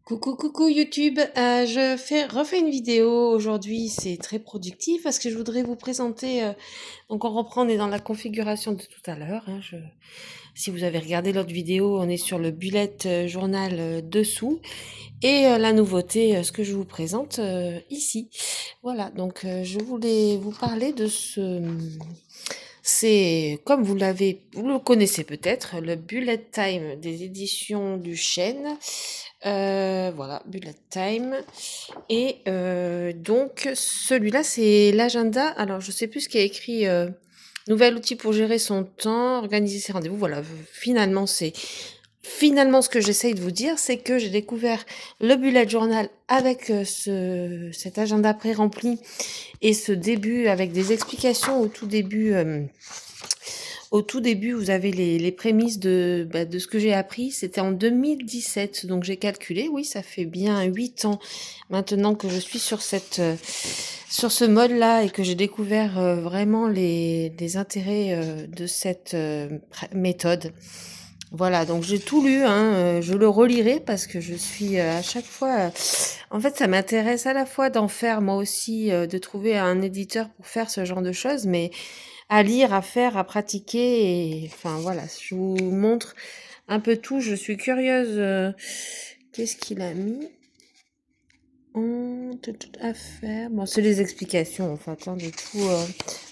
Coucou, coucou YouTube. Refais une vidéo aujourd'hui. C'est très productif parce que je voudrais vous présenter. Donc on reprend, on est dans la configuration de tout à l'heure, hein. Si vous avez regardé l'autre vidéo, on est sur le bullet journal dessous et la nouveauté, ce que je vous présente ici. Voilà. Donc je voulais vous parler de ce. C'est comme vous le connaissez peut-être, le bullet time des éditions du Chêne. Voilà, bullet time. Et donc celui-là, c'est l'agenda. Alors je sais plus ce qui est écrit. Nouvel outil pour gérer son temps, organiser ses rendez-vous. Voilà, finalement ce que j'essaye de vous dire, c'est que j'ai découvert le bullet journal avec cet agenda pré-rempli et ce début avec des explications au tout début. Au tout début, vous avez les prémices de ce que j'ai appris. C'était en 2017, donc j'ai calculé. Oui, ça fait bien 8 ans maintenant que je suis sur sur ce mode-là et que j'ai découvert vraiment les intérêts de cette méthode. Voilà, donc j'ai tout lu, hein, je le relirai parce que je suis à chaque fois. En fait, ça m'intéresse à la fois d'en faire moi aussi, de trouver un éditeur pour faire ce genre de choses, mais à lire, à faire, à pratiquer et enfin voilà, je vous montre un peu tout. Je suis curieuse. Qu'est-ce qu'il a mis à faire? Bon, c'est les explications en fait, hein,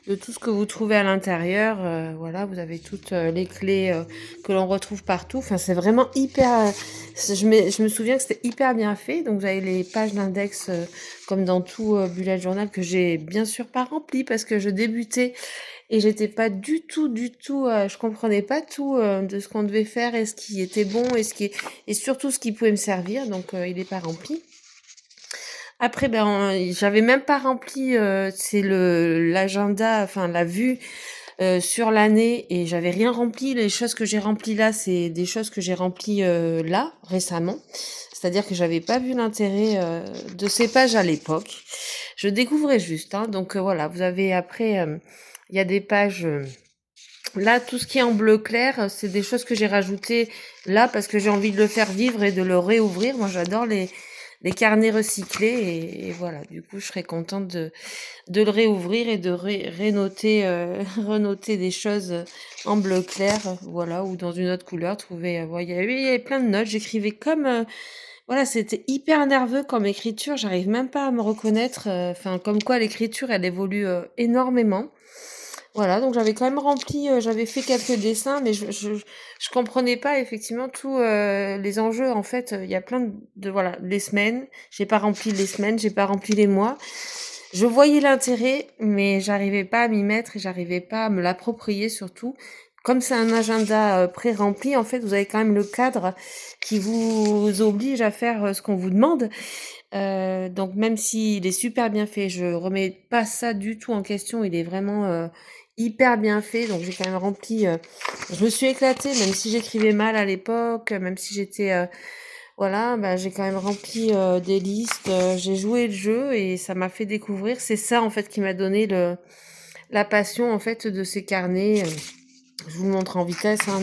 de tout ce que vous trouvez à l'intérieur. Voilà, vous avez toutes les clés que l'on retrouve partout. Enfin, c'est vraiment hyper. Je me souviens que c'était hyper bien fait. Donc, vous avez les pages d'index comme dans tout bullet journal que j'ai bien sûr pas rempli parce que je débutais et j'étais pas du tout, je comprenais pas tout de ce qu'on devait faire et ce qui était bon et surtout ce qui pouvait me servir. Donc, il est pas rempli. Après, ben, j'avais même pas rempli, c'est l'agenda, enfin la vue sur l'année et j'avais rien rempli. Les choses que j'ai remplies là, c'est des choses que j'ai remplies là, récemment. C'est-à-dire que j'avais pas vu l'intérêt de ces pages à l'époque. Je découvrais juste, hein. Donc voilà, vous avez après, il y a des pages. Là, tout ce qui est en bleu clair, c'est des choses que j'ai rajoutées là parce que j'ai envie de le faire vivre et de le réouvrir. Moi, j'adore les carnets recyclés et voilà. Du coup, je serais contente de le réouvrir et de rénoter, renoter des choses en bleu clair, voilà, ou dans une autre couleur. Trouver, il y avait plein de notes. J'écrivais comme, voilà, c'était hyper nerveux comme écriture. J'arrive même pas à me reconnaître. Enfin, comme quoi l'écriture, elle évolue énormément. Voilà, donc j'avais quand même rempli, j'avais fait quelques dessins, mais je comprenais pas effectivement tous les enjeux. En fait, il y a plein voilà, les semaines, j'ai pas rempli les semaines, j'ai pas rempli les mois. Je voyais l'intérêt, mais j'arrivais pas à m'y mettre et j'arrivais pas à me l'approprier surtout. Comme c'est un agenda pré-rempli, en fait, vous avez quand même le cadre qui vous oblige à faire ce qu'on vous demande. Donc même s'il est super bien fait, je remets pas ça du tout en question. Il est vraiment hyper bien fait. Donc j'ai quand même rempli. Je me suis éclatée, même si j'écrivais mal à l'époque, même si j'étais voilà, bah, j'ai quand même rempli des listes. J'ai joué le jeu et ça m'a fait découvrir. C'est ça en fait qui m'a donné la passion en fait de ces carnets. Je vous le montre en vitesse, hein,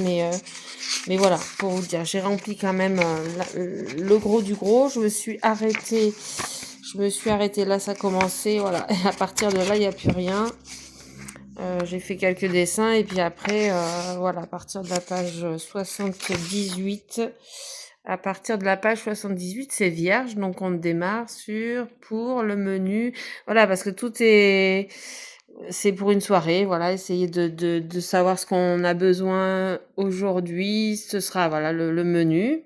mais voilà, pour vous dire, j'ai rempli quand même le gros du gros. Je me suis arrêtée là, ça commençait, voilà. Et à partir de là, il n'y a plus rien. J'ai fait quelques dessins et puis après, voilà, à partir de la page 78, à partir de la page 78, c'est vierge, donc on démarre sur pour le menu. Voilà, parce que c'est pour une soirée, voilà, essayer de savoir ce qu'on a besoin aujourd'hui. Ce sera, voilà, le menu.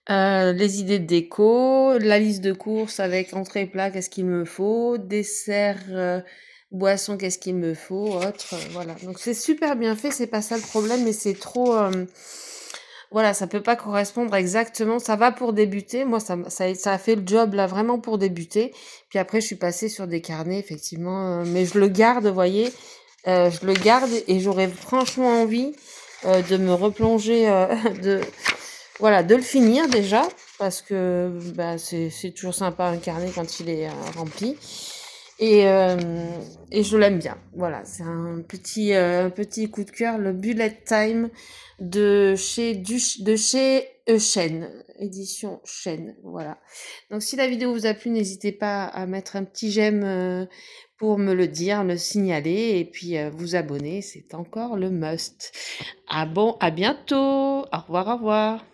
Les idées de déco, la liste de courses avec entrée plat, qu'est-ce qu'il me faut, dessert, boisson, qu'est-ce qu'il me faut, autre, voilà. Donc c'est super bien fait, c'est pas ça le problème, mais c'est trop, voilà, ça peut pas correspondre exactement. Ça va pour débuter. Moi, ça a fait le job là vraiment pour débuter. Puis après, je suis passée sur des carnets, effectivement, mais je le garde, vous voyez, je le garde et j'aurais franchement envie de me replonger, de voilà, de le finir déjà, parce que bah, c'est toujours sympa un carnet quand il est rempli. et, et je l'aime bien. Voilà, c'est un petit coup de cœur, le Bullet Time de chez Chêne, édition Chêne. Voilà. Donc si la vidéo vous a plu, n'hésitez pas à mettre un petit j'aime pour me le dire, me signaler et puis vous abonner, c'est encore le must. Ah bon, à bientôt. Au revoir, au revoir.